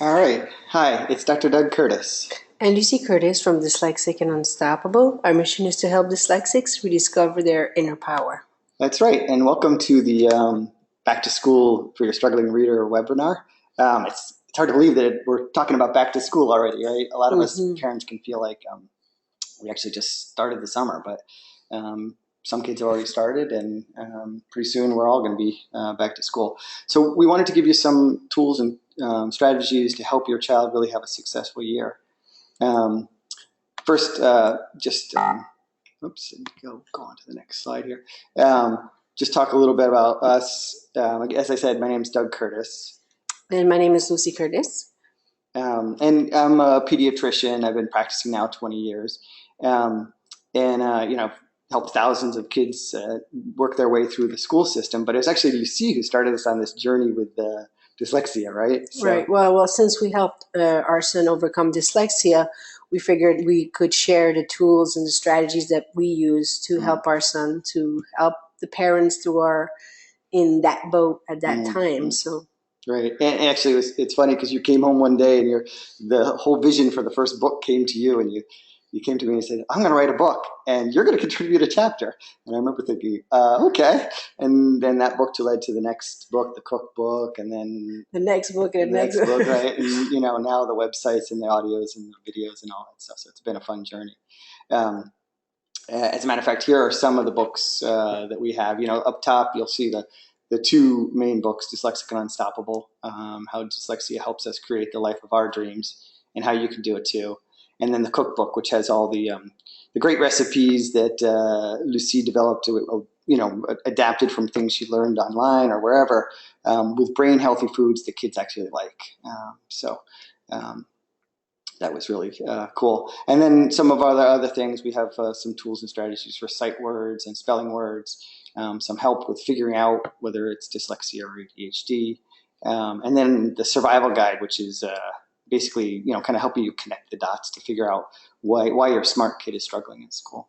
All right. Hi, it's Dr. Doug Curtis. And Lucy Curtis from Dyslexic and Unstoppable. Our mission is to help dyslexics rediscover their inner power. That's right. And welcome to the Back to School for Your Struggling Reader webinar. It's hard to believe that we're talking about back to school already, right? A lot of us parents can feel like we actually just started the summer, but some kids have already started, and pretty soon we're all going to be back to school. So we wanted to give you some tools and strategies to help your child really have a successful year. First, oops, go on to the next slide here. Just talk a little bit about us. As I said, my name is Doug Curtis. And my name is Lucy Curtis. And I'm a pediatrician. I've been practicing now 20 years. Helped thousands of kids work their way through the school system. But it was actually Lucy who started us on this journey with dyslexia, right? So, right. Well, since we helped our son overcome dyslexia, we figured we could share the tools and the strategies that we use to help our son, to help the parents who are in that boat at that time. So. Right, and actually, it's funny because you came home one day and the whole vision for the first book came to you, and you came to me and said, "I'm going to write a book, and you're going to contribute a chapter." And I remember thinking, "Okay." And then that book led to the next book, the cookbook, and then the next book, and the next book, right? And now the websites and the audios and the videos and all that stuff. So it's been a fun journey. As a matter of fact, here are some of the books that we have. Up top, you'll see the two main books, Dyslexic and Unstoppable, how dyslexia helps us create the life of our dreams, and how you can do it too. And then the cookbook, which has all the great recipes that Lucy developed, adapted from things she learned online or wherever, with brain healthy foods that kids actually like. That was really cool. And then some of our other things, we have some tools and strategies for sight words and spelling words, some help with figuring out whether it's dyslexia or ADHD, and then the survival guide, which is basically kind of helping you connect the dots to figure out why your smart kid is struggling in school.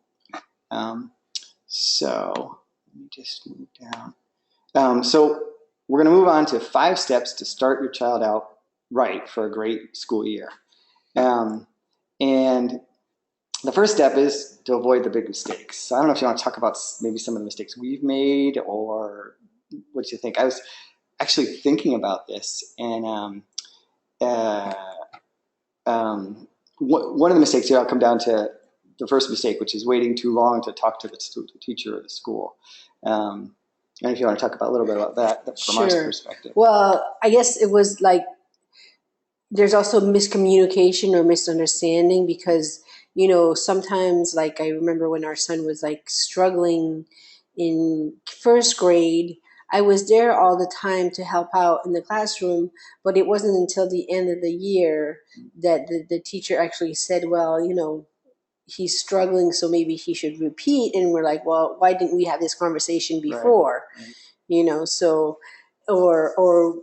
So let me just move down. So we're going to move on to 5 steps to start your child out right for a great school year. And the first step is to avoid the big mistakes. So I don't know if you want to talk about maybe some of the mistakes we've made, or what you think. I was actually thinking about this, and one of the mistakes here, I'll come down to the first mistake, which is waiting too long to talk to the teacher or the school. And if you want to talk about a little bit about that from our perspective. Well, I guess it was like there's also miscommunication or misunderstanding because, sometimes, like I remember when our son was like struggling in first grade, I was there all the time to help out in the classroom, but it wasn't until the end of the year that the teacher actually said, well, he's struggling, so maybe he should repeat. And we're like, well, why didn't we have this conversation before? Right. So, or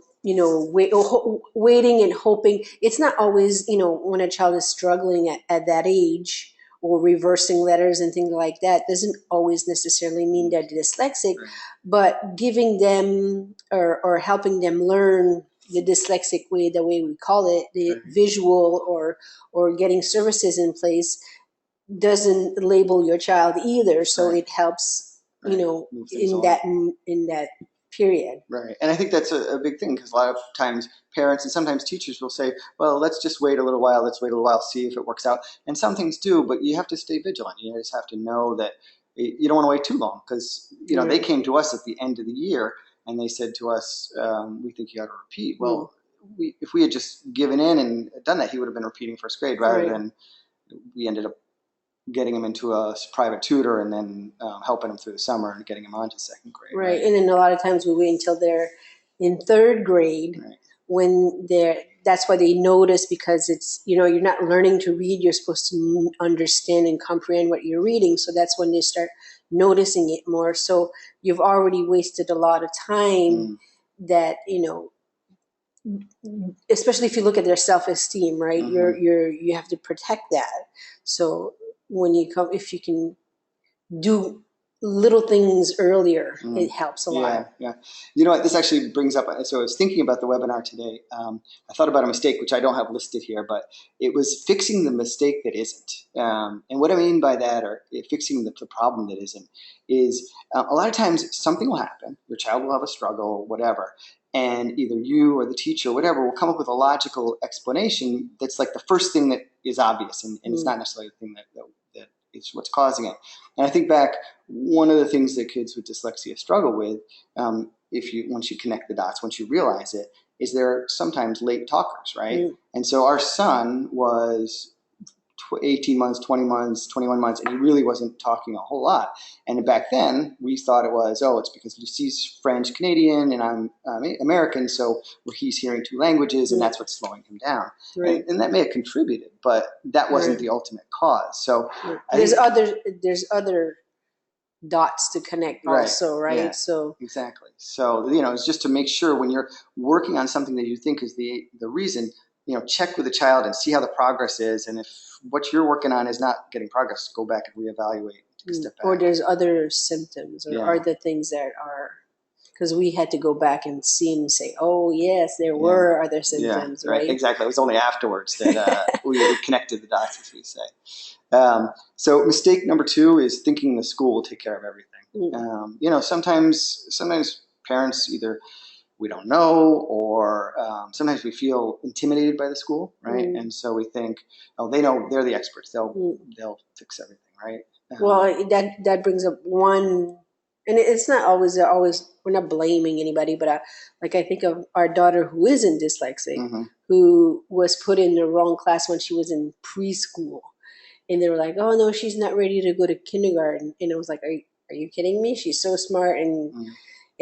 waiting and hoping. It's not always, when a child is struggling at that age, or reversing letters and things like that, doesn't always necessarily mean they're dyslexic, right. But giving them or helping them learn the dyslexic way, the way we call it, the right. Visual or getting services in place doesn't label your child either. So right. It helps, right. In that period. Right. And I think that's a big thing, because a lot of times parents and sometimes teachers will say, well, let's just wait a little while, see if it works out. And some things do, but you have to stay vigilant. You just have to know that you don't want to wait too long, because, right. They came to us at the end of the year and they said to us, we think you got to repeat. Well, if we had just given in and done that, he would have been repeating first grade rather right. than we ended up getting him into a private tutor and then helping him through the summer and getting him on to second grade. Right. And then a lot of times we wait until they're in third grade right. when that's why they notice, because it's, you're not learning to read. You're supposed to understand and comprehend what you're reading. So that's when they start noticing it more. So you've already wasted a lot of time that, especially if you look at their self-esteem, right? Mm-hmm. You have to protect that. So when you come, if you can do little things earlier, it helps a lot. Yeah. You know what, this actually brings up, so I was thinking about the webinar today. I thought about a mistake, which I don't have listed here, but it was fixing the mistake that isn't. And what I mean by that, or fixing the problem that isn't, is a lot of times something will happen. Your child will have a struggle, whatever. And either you or the teacher or whatever will come up with a logical explanation that's like the first thing that is obvious, and it's not necessarily the thing that is what's causing it. And I think back, one of the things that kids with dyslexia struggle with, once you connect the dots, once you realize it, is they're sometimes late talkers, right? And so our son was 18 months, 20 months, 21 months, and he really wasn't talking a whole lot. And back then, we thought it was, it's because Lucie's French Canadian and I'm American, so he's hearing two languages, and that's what's slowing him down. Right. And that may have contributed, but that wasn't the ultimate cause. So there's other dots to connect also, right? Yeah, so exactly. So it's just to make sure when you're working on something that you think is the reason, check with the child and see how the progress is. And if what you're working on is not getting progress, go back and reevaluate, take a step back. Or there's other symptoms or other things that are, because we had to go back and see and say, oh yes, there were other symptoms, right? Exactly. It was only afterwards that we connected the dots, as we say. So mistake number 2 is thinking the school will take care of everything. Sometimes parents either we don't know, or sometimes we feel intimidated by the school, right? And so we think, they know, they're the experts. They'll fix everything, right? Well, that brings up one, and it's not always we're not blaming anybody, but I think of our daughter who isn't dyslexic, who was put in the wrong class when she was in preschool, and they were like, oh no, she's not ready to go to kindergarten, and I was like, are you kidding me? She's so smart and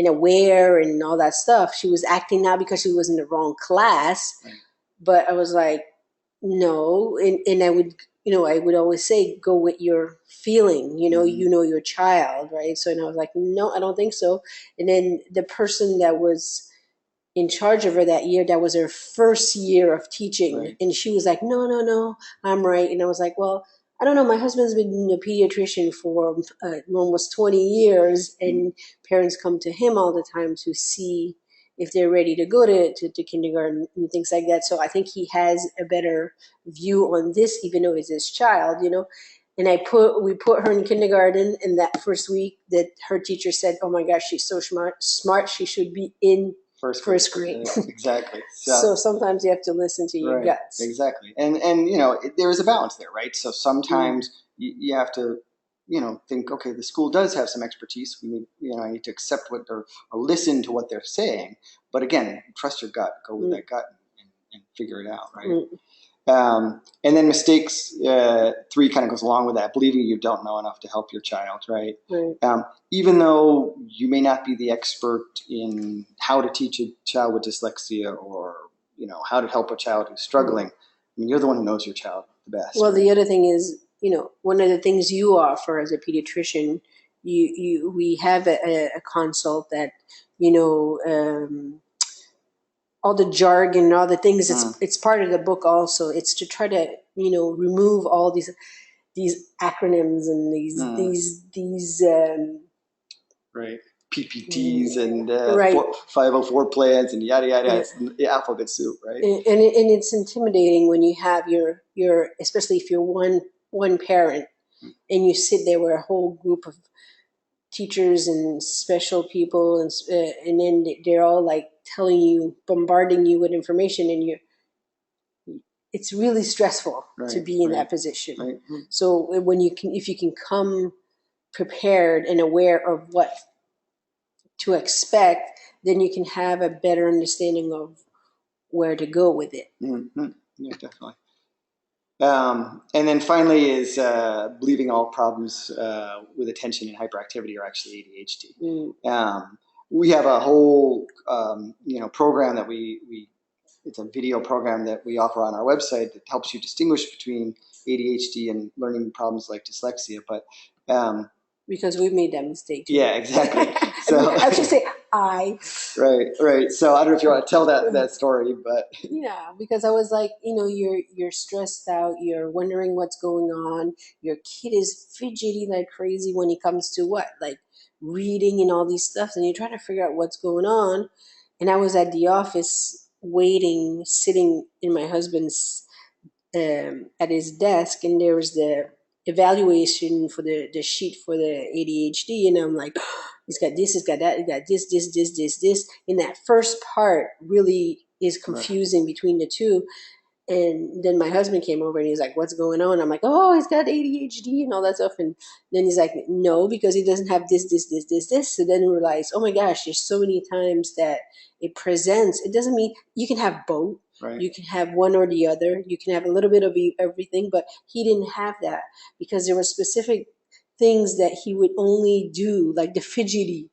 aware and all that stuff. She was acting out because she was in the wrong class. But I was like, no. And I would always say, go with your feeling, you know your child, right? So, and I was like, no, I don't think so. And then the person that was in charge of her that year, that was her first year of teaching. And she was like, no, I'm right. And I was like, well, I don't know. My husband's been a pediatrician for almost 20 years, and parents come to him all the time to see if they're ready to go to kindergarten and things like that. So I think he has a better view on this, even though it's his child, And we put her in kindergarten, and that first week that her teacher said, oh my gosh, she's so smart, she should be in first grade. Exactly. So sometimes you have to listen to your guts. Exactly. And there is a balance there, right? So sometimes you have to, think, okay, the school does have some expertise. We need, I need to accept or listen to what they're saying. But again, trust your gut. Go with that gut and figure it out, right? And then mistakes 3 kind of goes along with that, believing you don't know enough to help your child, right? Even though you may not be the expert in how to teach a child with dyslexia, or how to help a child who's struggling, I mean, you're the one who knows your child the best. Well, the other thing is, one of the things you offer as a pediatrician, we have a consult that all the jargon and all the things, it's part of the book also. It's to try to, remove all these acronyms and these PPTs and 504 plans and yada yada. It's the alphabet soup, right? And it's intimidating when you have your especially if you're one parent and you sit there with a whole group of teachers and special people, and then they're all like telling you, bombarding you with information, and it's really stressful to be in that position. So if you can come prepared and aware of what to expect, then you can have a better understanding of where to go with it. Yeah, definitely. And then finally is believing all problems with attention and hyperactivity are actually ADHD. We have a whole program that it's a video program that we offer on our website that helps you distinguish between ADHD and learning problems like dyslexia. But because we've made that mistake too. Yeah, exactly. So I should say I. right. So I don't know if you want to tell that story, but Yeah, because I was like, you're stressed out, you're wondering what's going on. Your kid is fidgety like crazy when it comes to what? Like reading and all these stuff, and you're trying to figure out what's going on. And I was at the office waiting, sitting in my husband's at his desk, and there was the evaluation for the sheet for the ADHD, and I'm like, he's got this, he's got that, he's got this. And that first part really is right, confusing between the two. And then my husband came over and he's like, "What's going on?" I'm like, "Oh, he's got ADHD and all that stuff." And then he's like, "No, because he doesn't have this." So then we realized, oh my gosh, there's so many times that it presents. It doesn't mean you can have both. right, You can have one or the other. You can have a little bit of everything, but he didn't have that because there were specific things that he would only do, like the fidgety.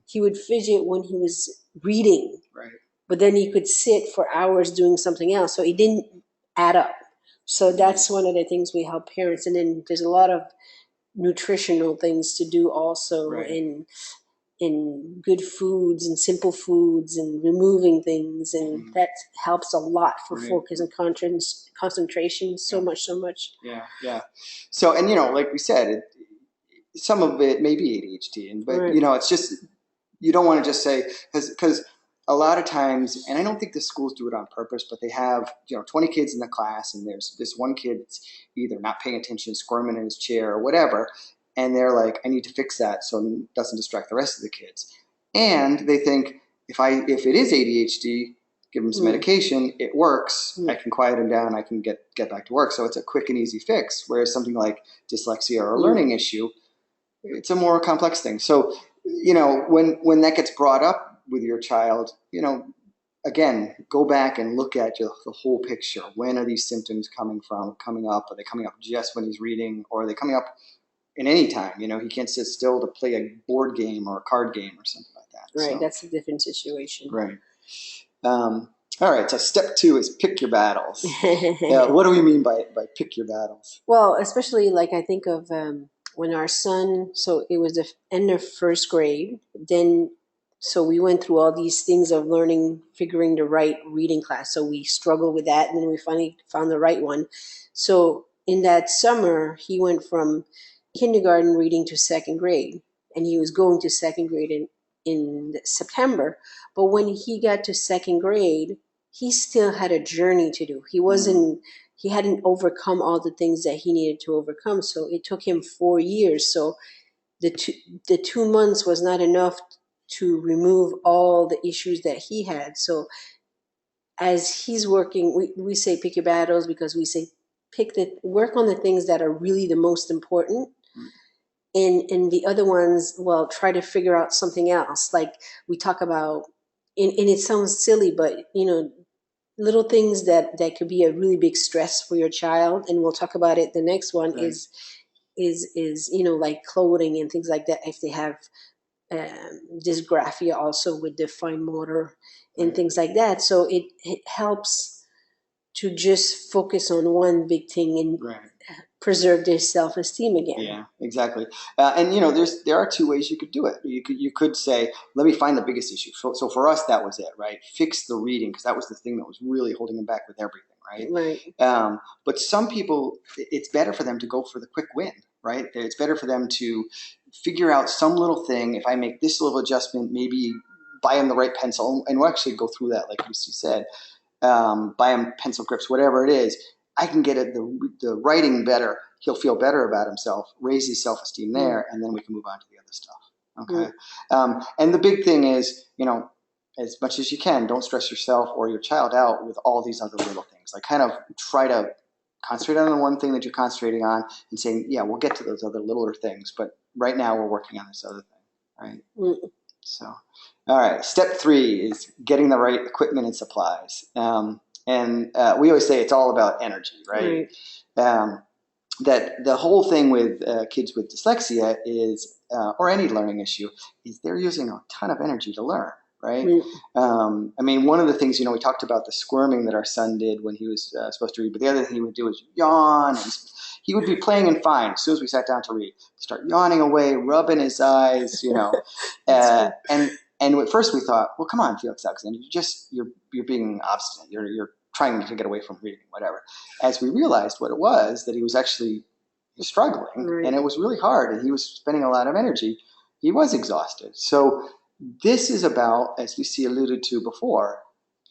He would fidget when he was reading, right. but then you could sit for hours doing something else. So it didn't add up. So that's one of the things we help parents. And then there's a lot of nutritional things to do also Right. in good foods and simple foods and removing things. And that helps a lot for Right. focus and concentration. So much. Yeah. So, and like we said, some of it may be ADHD, but Right. it's just you don't want to just say because a lot of times, and I don't think the schools do it on purpose, but they have 20 kids in the class, and there's this one kid that's either not paying attention, squirming in his chair, or whatever, and they're like, I need to fix that so it doesn't distract the rest of the kids. And they think if it is ADHD, give them some medication, it works. I can quiet them down. I can get back to work. So it's a quick and easy fix. Whereas something like dyslexia or a learning issue, it's a more complex thing. So, when that gets brought up with your child, again, go back and look at the whole picture. When are these symptoms coming up? Are they coming up just when he's reading, or are they coming up in any time? He can't sit still to play a board game or a card game or something like that. Right. So, That's a different situation. right. All right. So step 2 is pick your battles. What do we mean by pick your battles? Well, especially like I think of when our son, so it was the end of first grade, then so we went through all these things of learning, figuring the right reading class. So we struggled with that, and then we finally found the right one. So in that summer, he went from kindergarten reading to second grade, and he was going to second grade in September. But when he got to second grade, he still had a journey to do. He hadn't overcome all the things that he needed to overcome. So it took him 4 years. So the 2 months was not enough to remove all the issues that he had. So as he's working, we say pick your battles because we say work on the things that are really the most important. And the other ones, well, try to figure out something else. Like we talk about, and it sounds silly, but little things that could be a really big stress for your child, and we'll talk about it. The next one Right. is like clothing and things like that, if they have dysgraphia also with the fine motor and things like that. So it helps to just focus on one big thing and preserve their self-esteem again. Yeah, exactly. And there are 2 ways you could do it. You could say, let me find the biggest issue. So for us, that was it, right? Fix the reading, because that was the thing that was really holding them back with everything, right? Right. But some people, it's better for them to go for the quick win, right? It's better for them to figure out some little thing. If I make this little adjustment, maybe buy them the right pencil, and we'll actually go through that, like Lucy said. Buy him pencil grips, whatever it is. I can get the writing better. He'll feel better about himself, raise his self-esteem there, and then we can move on to the other stuff. Okay. And the big thing is, as much as you can, don't stress yourself or your child out with all these other little things. Like kind of try to concentrate on the one thing that you're concentrating on and saying, yeah, we'll get to those other littler things, but right now we're working on this other thing, right? So, all right. Step 3 is getting the right equipment and supplies. And we always say it's all about energy, right? That the whole thing with kids with dyslexia is, or any learning issue, is they're using a ton of energy to learn, right? Mm. I mean, one of the things, we talked about the squirming that our son did when he was supposed to read, but the other thing he would do is yawn. And he would be playing and fine. As soon as we sat down to read, start yawning away, rubbing his eyes, and at first we thought, well, come on, Felix Alexander, you're being obstinate. You're trying to get away from reading, whatever. As we realized what it was, that he was actually struggling, Right. and it was really hard, and he was spending a lot of energy. He was exhausted. So this is about, as Lucy alluded to before,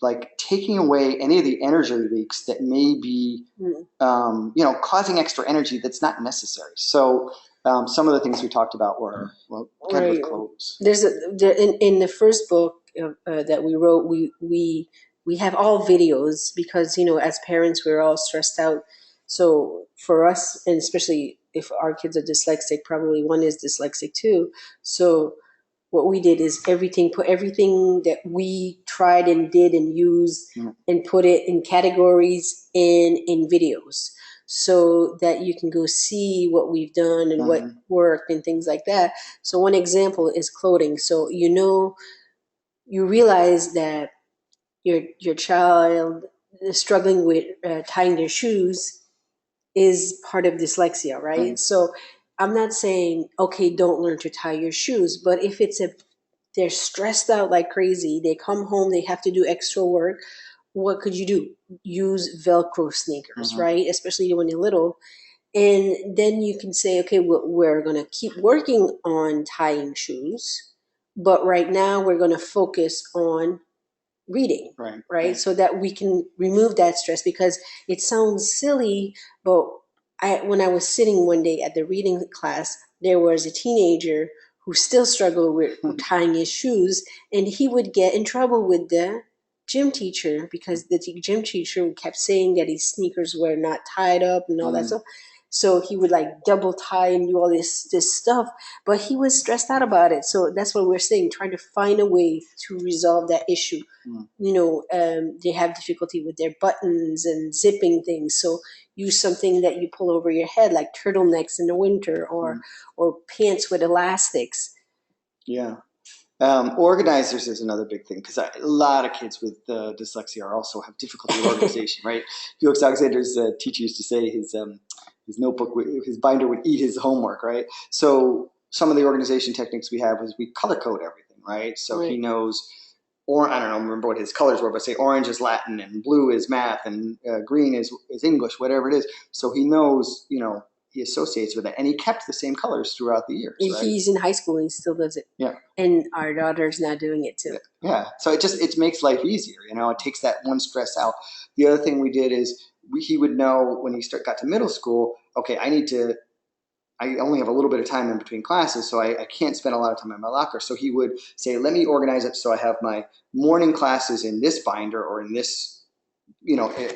like taking away any of the energy leaks that may be, causing extra energy that's not necessary. So some of the things we talked about were, well, kind of with clothes. In the first book that we wrote, we have all videos because as parents we're all stressed out. So for us, and especially if our kids are dyslexic, probably one is dyslexic too. So what we did is put everything that we tried and did and used and put it in categories and in videos so that you can go see what we've done and what worked and things like that. So one example is clothing. So you realize that your child is struggling with tying their shoes is part of dyslexia, right? So I'm not saying, okay, don't learn to tie your shoes, but if they're stressed out like crazy, they come home, they have to do extra work, what could you do? Use Velcro sneakers, right? Especially when you're little. And then you can say, okay, we're going to keep working on tying shoes, but right now we're going to focus on reading, right? So that we can remove that stress, because it sounds silly, but when I was sitting one day at the reading class, there was a teenager who still struggled with tying his shoes, and he would get in trouble with the gym teacher because the gym teacher kept saying that his sneakers were not tied up and all that stuff. So he would like double tie and do all this stuff, but he was stressed out about it. So that's what we're saying, trying to find a way to resolve that issue. They have difficulty with their buttons and zipping things. So use something that you pull over your head, like turtlenecks in the winter, or pants with elastics. Yeah. Organizers is another big thing, because a lot of kids with dyslexia also have difficulty with organization, right? Felix Alexander's teacher used to say his notebook, his binder would eat his homework, right? So some of the organization techniques we have is we color code everything, right? So he knows, or I don't know, remember what his colors were, but say orange is Latin and blue is math and green is English, whatever it is. So he knows, he associates with it, and he kept the same colors throughout the years. Right? He's in high school and he still does it. Yeah, and our daughter's not doing it too. Yeah, so it makes life easier. It takes that one stress out. The other thing we did is he would know when he got to middle school. Okay, I only have a little bit of time in between classes, so I can't spend a lot of time in my locker. So he would say, let me organize it so I have my morning classes in this binder or in this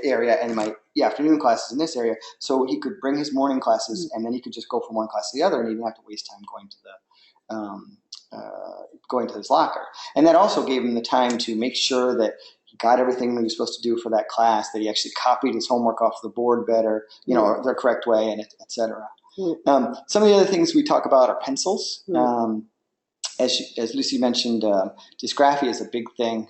area, and my afternoon classes in this area. So he could bring his morning classes, and then he could just go from one class to the other, and he didn't have to waste time going to his locker. And that also gave him the time to make sure that he got everything that he was supposed to do for that class, that he actually copied his homework off the board better, the correct way, and et cetera. Some of the other things we talk about are pencils. As Lucy mentioned, dysgraphia is a big thing,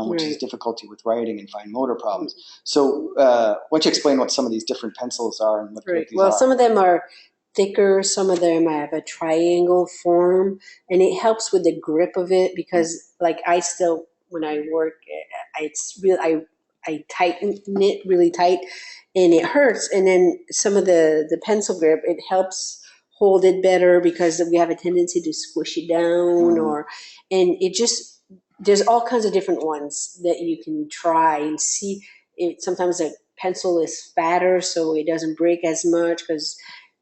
which is difficulty with writing and fine motor problems. So why don't you explain what some of these different pencils are and what these are? Some of them are thicker, some of them have a triangle form, and it helps with the grip of it, because like I still, when I work, I tighten it really tight and it hurts. And then some of the pencil grip, it helps hold it better because we have a tendency to squish it down, and it just, there's all kinds of different ones that you can try and see. Sometimes a pencil is fatter, so it doesn't break as much because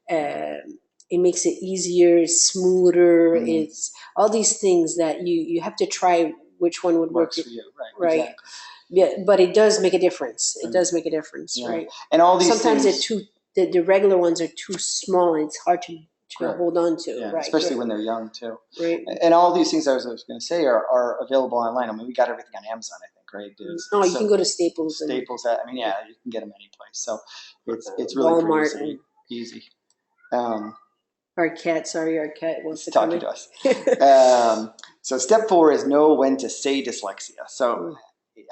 it makes it easier, it's smoother, it's all these things that you have to try which one would work for you. Right. Exactly. Yeah, but it does make a difference. It does make a difference, right? And all these sometimes things, the regular ones are too small and it's hard to hold on to. Right. Especially when they're young too. Right. And all these things I was going to say are available online. I mean, we got everything on Amazon, I think, right? You can go to Staples. You can get them any place. So it's really Walmart pretty easy. Arquette wants to talking to us. So step 4 is know when to say dyslexia. So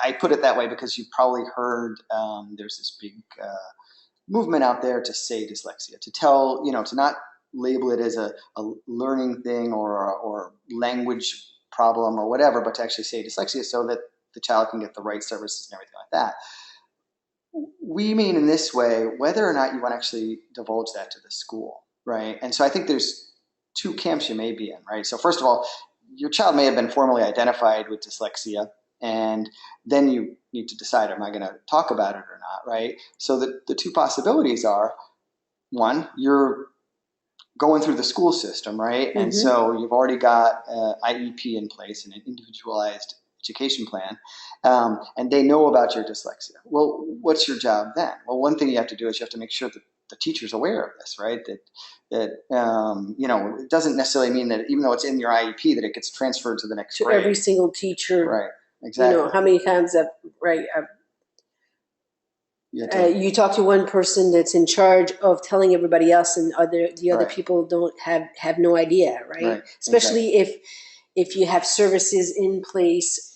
I put it that way because you've probably heard there's this big movement out there to say dyslexia, to tell, to not label it as a learning thing or language problem or whatever, but to actually say dyslexia so that the child can get the right services and everything like that. We mean in this way, whether or not you want to actually divulge that to the school, right? And so I think there's 2 camps you may be in, right? So first of all, your child may have been formally identified with dyslexia, and then you need to decide, am I going to talk about it or not, right? So the 2 possibilities are, one, you're going through the school system, right? Mm-hmm. And so you've already got an IEP in place and an individualized education plan, and they know about your dyslexia. Well, what's your job then? Well, one thing you have to do is you have to make sure that the teacher's aware of this, right? That it doesn't necessarily mean that even though it's in your IEP that it gets transferred to the next grade. Every single teacher. Right, exactly. How many times you talk to one person that's in charge of telling everybody else, and the other people don't have no idea, right? Especially if you have services in place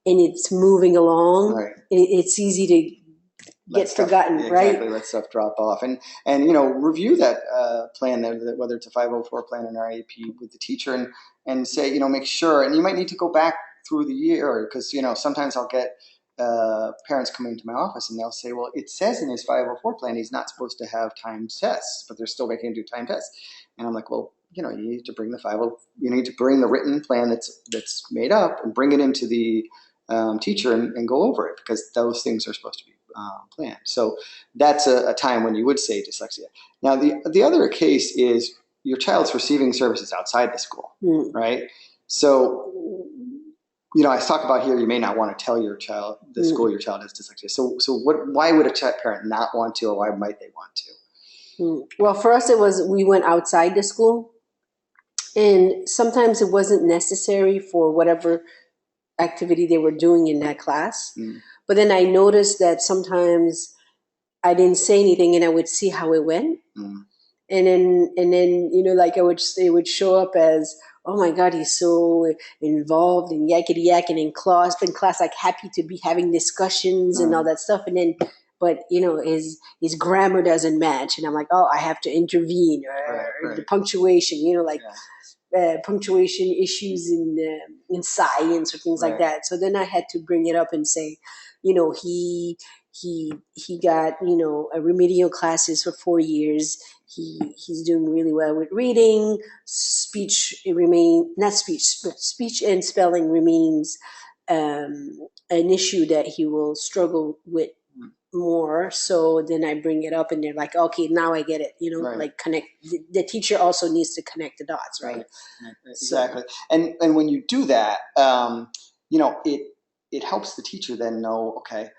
and it's moving along, it's easy to get forgotten, right? Exactly, let stuff drop off. And review that plan, whether it's a 504 plan or an IEP, with the teacher and say, make sure. And you might need to go back through the year because, sometimes I'll get parents coming to my office and they'll say, well, it says in his 504 plan he's not supposed to have timed tests, but they're still making him do timed tests. And I'm like, well, you need to bring you need to bring the written plan that's made up and bring it into the teacher and go over it, because those things are supposed to be planned. So that's a time when you would say dyslexia. Now, the other case is your child's receiving services outside the school, right? So, I talk about here, you may not want to tell your child, the school your child has dyslexia. So why would a parent not want to, or why might they want to? Well, for us, we went outside the school, and sometimes it wasn't necessary for whatever activity they were doing in that class. But then I noticed that sometimes I didn't say anything and I would see how it went. And then it would show up as, oh my God, he's so involved in yakety yakking in class, like happy to be having discussions and all that stuff. And then, but his grammar doesn't match. And I'm like, oh, I have to intervene, or the punctuation, punctuation issues in science or things like that. So then I had to bring it up and say, he got a remedial classes for 4 years. He's doing really well with reading. Speech and spelling remains an issue that he will struggle with more. So then I bring it up and they're like, okay, now I get it. Like connect. The teacher also needs to connect the dots, right? Exactly. And when you do that, it helps the teacher then know, okay,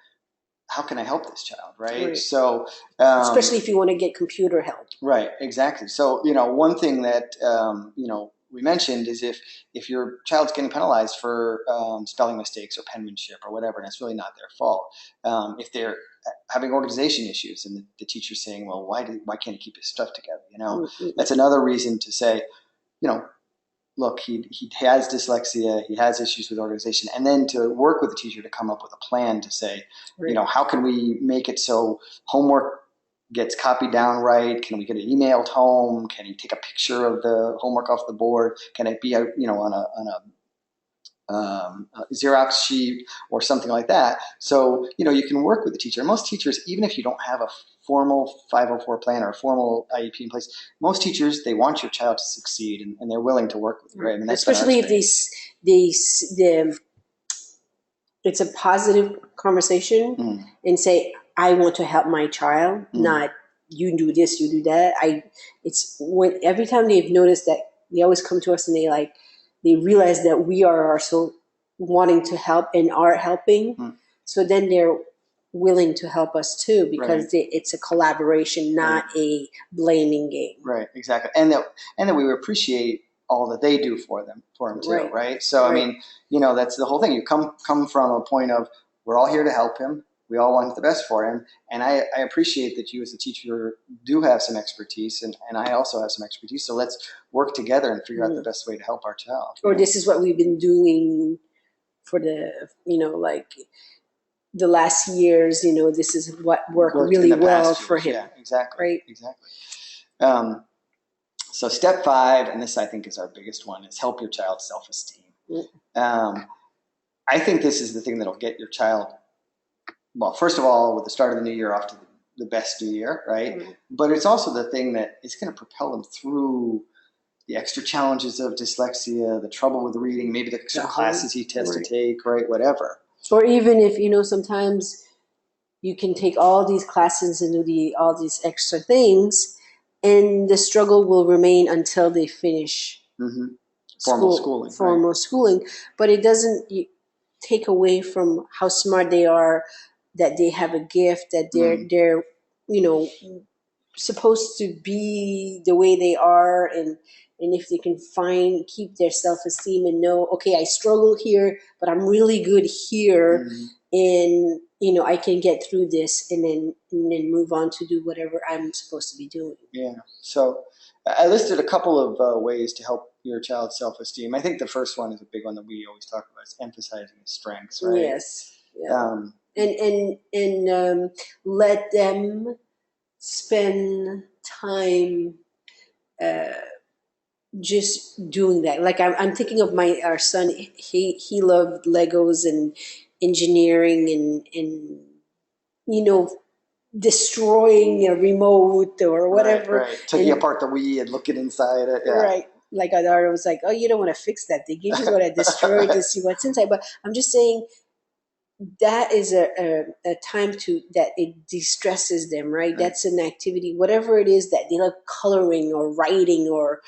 how can I help this child, right? So especially if you want to get computer help. Right, exactly. So, one thing that, we mentioned is if your child's getting penalized for spelling mistakes or penmanship or whatever, and it's really not their fault, if they're having organization issues and the teacher's saying, well, why can't he keep his stuff together? That's another reason to say, look, he has dyslexia, he has issues with organization, and then to work with the teacher to come up with a plan to say, how can we make it so homework gets copied down right? Can we get it emailed home? Can he take a picture of the homework off the board? Can it be on a Xerox sheet or something like that? So you can work with the teacher. Most teachers, even if you don't have a formal 504 plan or a formal IEP in place, most teachers, they want your child to succeed and they're willing to work with you, right? I mean, that's especially if it's a positive conversation and say, I want to help my child, not you do this, you do that. Every time they've noticed that, they always come to us and they realize that we are also wanting to help and are helping. So then they're willing to help us too, because it's a collaboration, not a blaming game. Right, exactly. And that we appreciate all that they do for him too, right? So I mean, that's the whole thing. You come from a point of, we're all here to help him. we all want the best for him. And I appreciate that you as a teacher do have some expertise, and I also have some expertise. So let's work together and figure out the best way to help our child. Or this is what we've been doing for the, like the last years, this is what worked really well for him. Yeah, exactly. Right? Exactly. So step 5, and this I think is our biggest one, is help your child's self-esteem. I think this is the thing that'll get your child, well, first of all, with the start of the new year, off to the best new year, right? But it's also the thing that is going to propel them through the extra challenges of dyslexia, the trouble with reading, maybe the extra classes he has to take, right? Whatever. Or even if, sometimes you can take all these classes and do all these extra things, and the struggle will remain until they finish formal schooling. But it doesn't take away from how smart they are, that they have a gift, that they're supposed to be the way they are, and if they can keep their self-esteem and know, okay, I struggle here, but I'm really good here, and I can get through this, and then move on to do whatever I'm supposed to be doing. Yeah. So I listed a couple of ways to help your child's self-esteem. I think the first one is a big one that we always talk about, is emphasizing his strengths, right? Yes. Yeah. And let them spend time just doing that. Like I'm thinking of our son. He loved Legos and engineering and destroying a remote or whatever. Right. Taking apart the Wii and looking inside it. Yeah. Right. Like our daughter was like, "Oh, you don't want to fix that thing. You just want to destroy it to see what's inside." But I'm just saying, that is a time that it de-stresses them, right? That's an activity, whatever it is that they love, coloring or writing or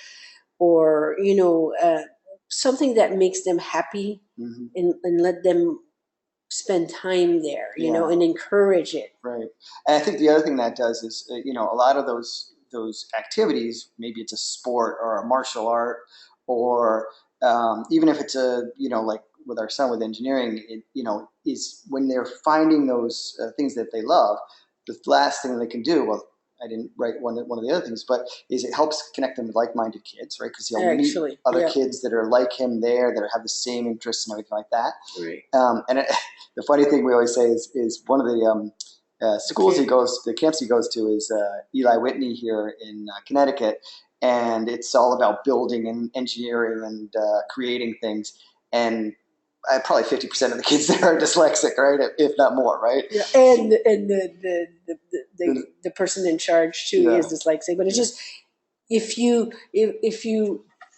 something that makes them happy, and let them spend time there, and encourage it. Right. And I think the other thing that does is, a lot of those activities, maybe it's a sport or a martial art, or even if it's like with our son with engineering, is when they're finding those things that they love, the last thing they can do, well, I didn't write one of the other things, but is it helps connect them with like-minded kids, right? Because he'll meet other kids that are like him there, that have the same interests and everything like that. Right. The funny thing we always say is one of the schools the camps he goes to is Eli Whitney here in Connecticut, and it's all about building and engineering and creating things. And probably 50% of the kids there are dyslexic, right? If not more, right? Yeah, and the person in charge too is dyslexic. But it's just, if you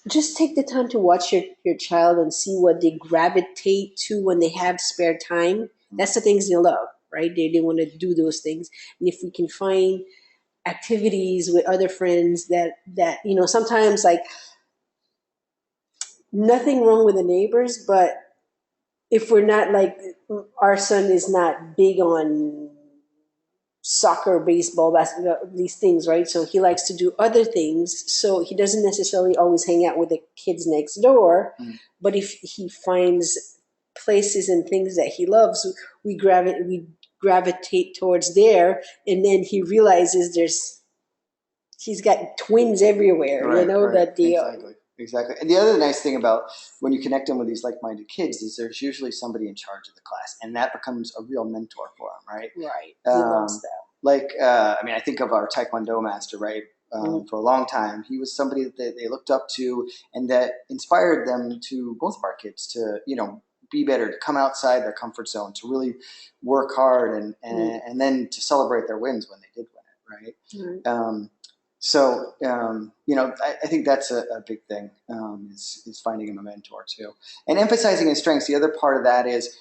just take the time to watch your child and see what they gravitate to when they have spare time. That's the things they love, right? They want to do those things. And if we can find activities with other friends that sometimes, like, nothing wrong with the neighbors, but if we're not, like, our son is not big on soccer, baseball, basketball, these things, right? So he likes to do other things. So he doesn't necessarily always hang out with the kids next door. But if he finds places and things that he loves, we gravitate towards there. And then he realizes he's got twins everywhere, that they Exactly. And the other nice thing about when you connect them with these like-minded kids is there's usually somebody in charge of the class, and that becomes a real mentor for them, right? Right. He loves that. Like, I think of our Taekwondo master, right? For a long time, he was somebody that they looked up to, and that inspired them to, both of our kids, to, be better, to come outside their comfort zone, to really work hard, and then to celebrate their wins when they did win it, right? So, I think that's a big thing, is finding him a mentor too. And emphasizing his strengths. The other part of that is,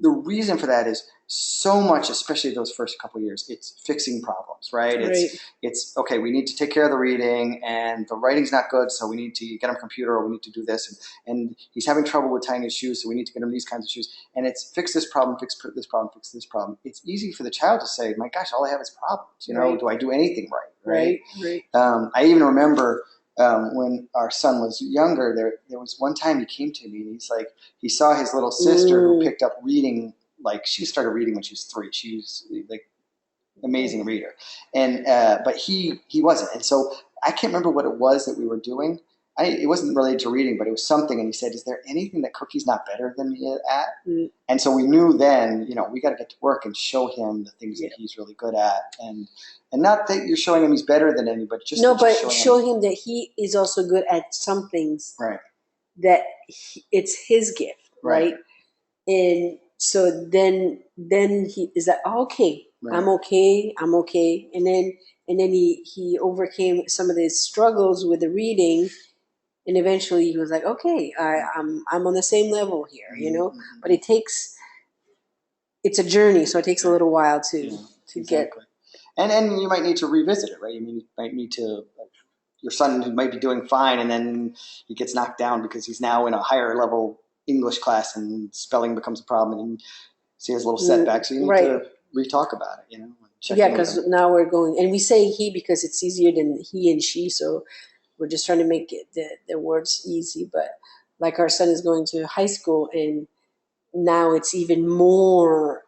the reason for that is so much, especially those first couple of years, it's fixing problems, right? It's okay, we need to take care of the reading, and the writing's not good, so we need to get him a computer, or we need to do this. And he's having trouble with tying his shoes, so we need to get him these kinds of shoes. And it's fix this problem, fix this problem, fix this problem. It's easy for the child to say, my gosh, all I have is problems. Do I do anything right? Right. I even remember when our son was younger, there was one time he came to me, and he's like, he saw his little sister who picked up reading like she started reading when she was 3. She was like amazing reader, and but he wasn't, and so I can't remember what it was that we were doing. It wasn't related to reading, but it was something. And he said, "Is there anything that Cookie's not better than me at?" Mm. And so we knew then, we got to get to work and show him the things that he's really good at, and not that you're showing him he's better than anybody, just No, that but you're show showing him, him that he is also good at some things, right, that it's his gift, right, right? And so then he is like, oh, okay, right, I'm okay, and then he overcame some of his struggles with the reading, and eventually he was like, okay, I'm on the same level here, mm-hmm. But it's a journey, so it takes a little while to get. Exactly. And you might need to revisit it, right? You might need to, your son who might be doing fine, and then he gets knocked down because he's now in a higher level English class and spelling becomes a problem, and so he has a little setback. So you need Right. to re-talk about it, check Yeah, in with because him. now we're going, and we say he because it's easier than he and she, so we're just trying to make it the words easy. But like our son is going to high school, and now it's even more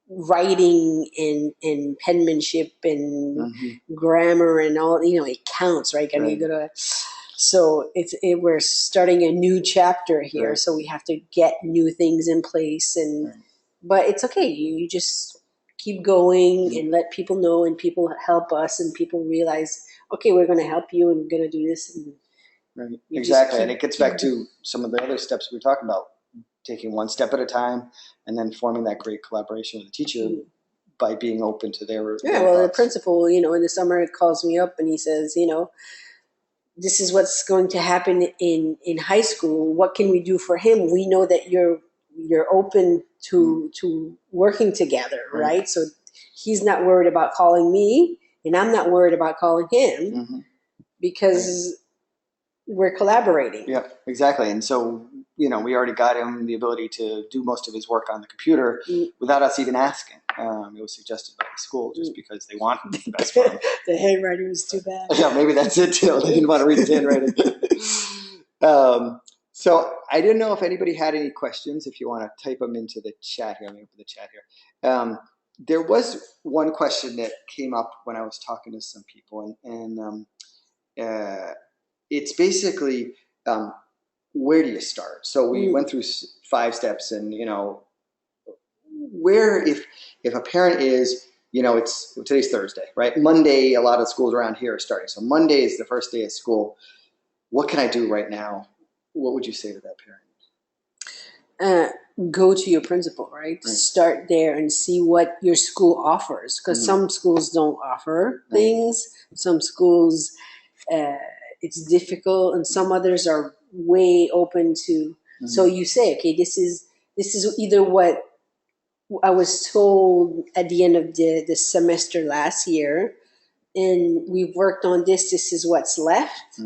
writing and penmanship and Mm-hmm. grammar and all. It counts, right? I mean, Right. you gotta. So we're starting a new chapter here, Right. so we have to get new things in place, and Right. but it's okay. You just keep going and let people know, and people help us, and people realize, okay, we're going to help you, and we're going to do this. And Right. Exactly. And it gets back to some of the other steps we were talking about, taking one step at a time, and then forming that great collaboration with the teacher by being open to their well, thoughts. the principal, in the summer, calls me up and he says, this is what's going to happen in high school. What can we do for him? We know that you're open to working together, right? So he's not worried about calling me, and I'm not worried about calling him because we're collaborating. Yeah, exactly. And so, we already got him the ability to do most of his work on the computer without us even asking. It was suggested by the school just because they wanted the best for him. The handwriting was too bad. Yeah, maybe that's it too. They didn't want to read his handwriting. So I didn't know if anybody had any questions. If you want to type them into the chat here, I'm going to put the chat here. There was one question that came up when I was talking to some people, and it's basically where do you start? So we went through 5 steps, and where if a parent is, it's today's Thursday, right? Monday, a lot of schools around here are starting. So Monday is the first day of school. What can I do right now? What would you say to that parent? Go to your principal, right? Start there and see what your school offers, because some schools don't offer things. Some schools, it's difficult, and some others are way open to. So you say, okay, this is either what I was told at the end of the semester last year, and we've worked on this. This is what's left,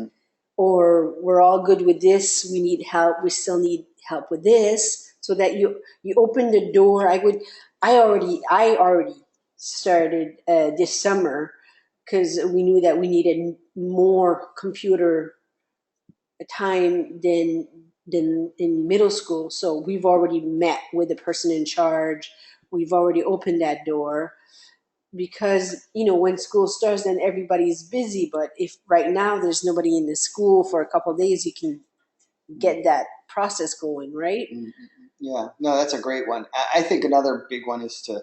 or we're all good with this. We need help. We still need help with this. So that you open the door. I already started this summer because we knew that we needed more computer time than in middle school. So we've already met with the person in charge. We've already opened that door because, when school starts, then everybody's busy. But if right now there's nobody in the school for a couple of days, you can get that process going, right? Yeah, no, that's a great one. I think another big one is to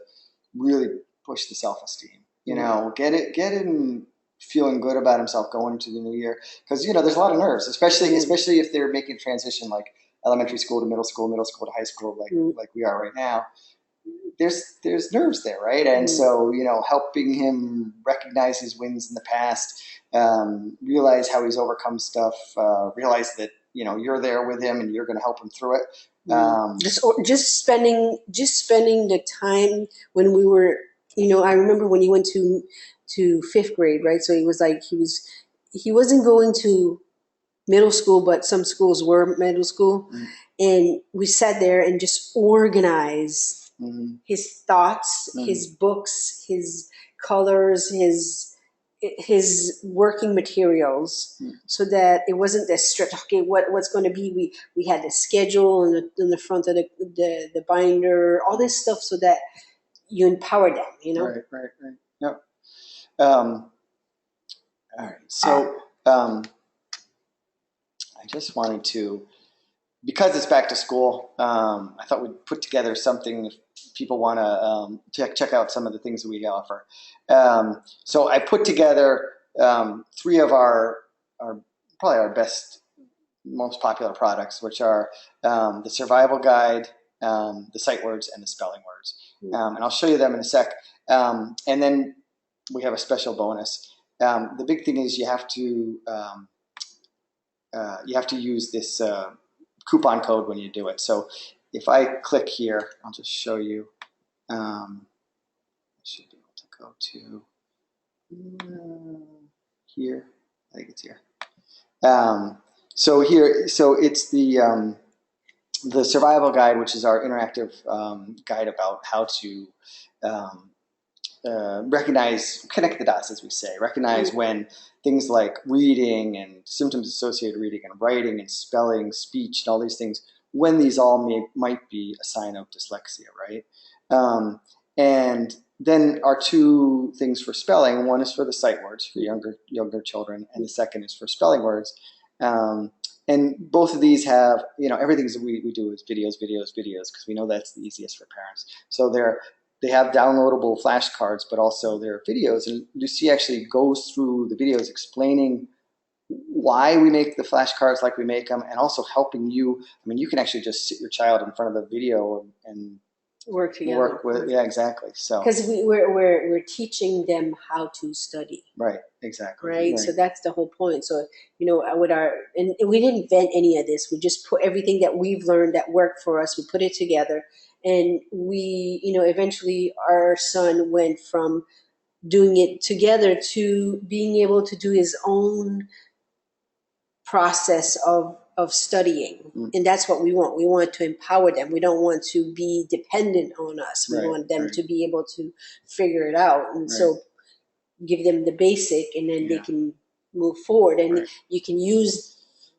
really push the self-esteem. Get him feeling good about himself going into the new year, because there's a lot of nerves, especially if they're making a transition like elementary school to middle school to high school, like we are right now. There's nerves there, right? And so helping him recognize his wins in the past, realize how he's overcome stuff, realize that you're there with him and you're going to help him through it. Just spending the time when we were, I remember when he went to 5th grade, right? So he was like, he wasn't going to middle school, but some schools were middle school. And we sat there and just organized his thoughts, his books, his colors, his working materials so that it wasn't this strict. Okay, what's going to be? We had the schedule in the front of the binder, all this stuff, so that you empower them. Right. Yep. All right. So I just wanted to, because it's back to school, I thought we'd put together something if people want to check out some of the things that we offer. So I put together 3 of our probably our best, most popular products, which are the survival guide, the sight words, and the spelling words. And I'll show you them in a sec. And then we have a special bonus. The big thing is you have to use this coupon code when you do it. So if I click here, I'll just show you. I should be able to go to here. I think it's here. So it's the survival guide, which is our interactive guide about how to connect the dots, as we say, recognize when things like reading and symptoms associated with reading and writing and spelling, speech, and all these things, when these all might be a sign of dyslexia, right? And then our 2 things for spelling, one is for the sight words for younger children, and the second is for spelling words. And both of these have, everything that we do is videos, because we know that's the easiest for parents. So they have downloadable flashcards, but also they're videos. And Lucy actually goes through the videos explaining why we make the flashcards like we make them, and also helping you. I mean, you can actually just sit your child in front of the video and work together. Work with, yeah, exactly. So because we're teaching them how to study. Right, exactly. Right. So that's the whole point. So with and we didn't invent any of this. We just put everything that we've learned that worked for us. We put it together, and we eventually our son went from doing it together to being able to do his own process of studying. And that's what we want. We want to empower them. We don't want to be dependent on us. We want them to be able to figure it out. And so give them the basic, and then they can move forward. And you can use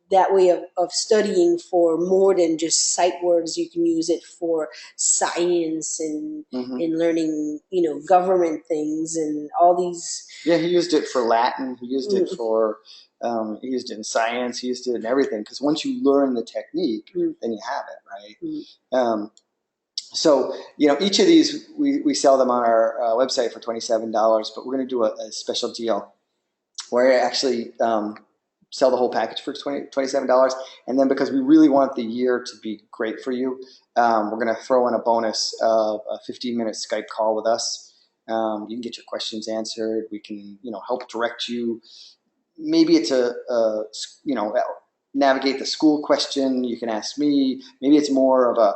that way of studying for more than just sight words. You can use it for science and learning, government things and all these. Yeah, he used it for Latin. He used it for, he used it in science. He used it in everything. Because once you learn the technique, then you have it, right? So, each of these, we sell them on our website for $27, but we're going to do a special deal where I actually sell the whole package for $27. And then because we really want the year to be great for you, we're going to throw in a bonus of a 15-minute Skype call with us. You can get your questions answered. We can, help direct you. Maybe it's navigate the school question. You can ask me. Maybe it's more of a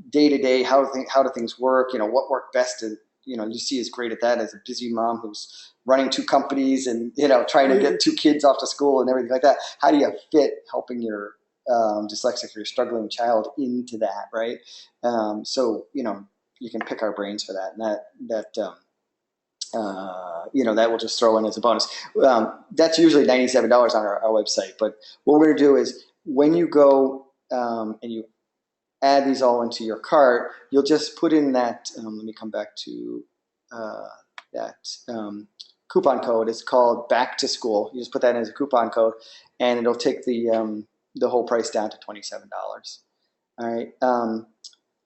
day-to-day, how do things work, what worked best to, Lucy is great at that as a busy mom who's running 2 companies and, trying to get 2 kids off to school and everything like that. How do you fit helping your dyslexic or your struggling child into that, right? So, you can pick our brains for that, and that will just throw in as a bonus. That's usually $97 on our website, but what we're going to do is when you go and you add these all into your cart, you'll just put in that, let me come back to that coupon code. It's called Back to School. You just put that in as a coupon code, and it'll take the whole price down to $27. All right.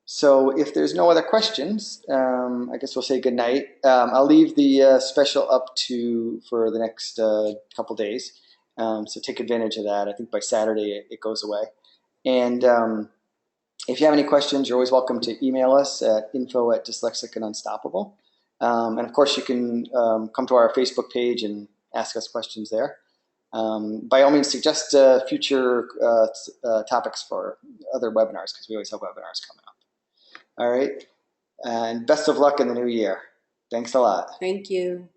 So if there's no other questions, I guess we'll say good night. I'll leave the special up for the next couple days. So take advantage of that. I think by Saturday it goes away. And if you have any questions, you're always welcome to email us at info@dyslexic-and-unstoppable. And of course, you can come to our Facebook page and ask us questions there. By all means, suggest future topics for other webinars, because we always have webinars coming up. All right. And best of luck in the new year. Thanks a lot. Thank you.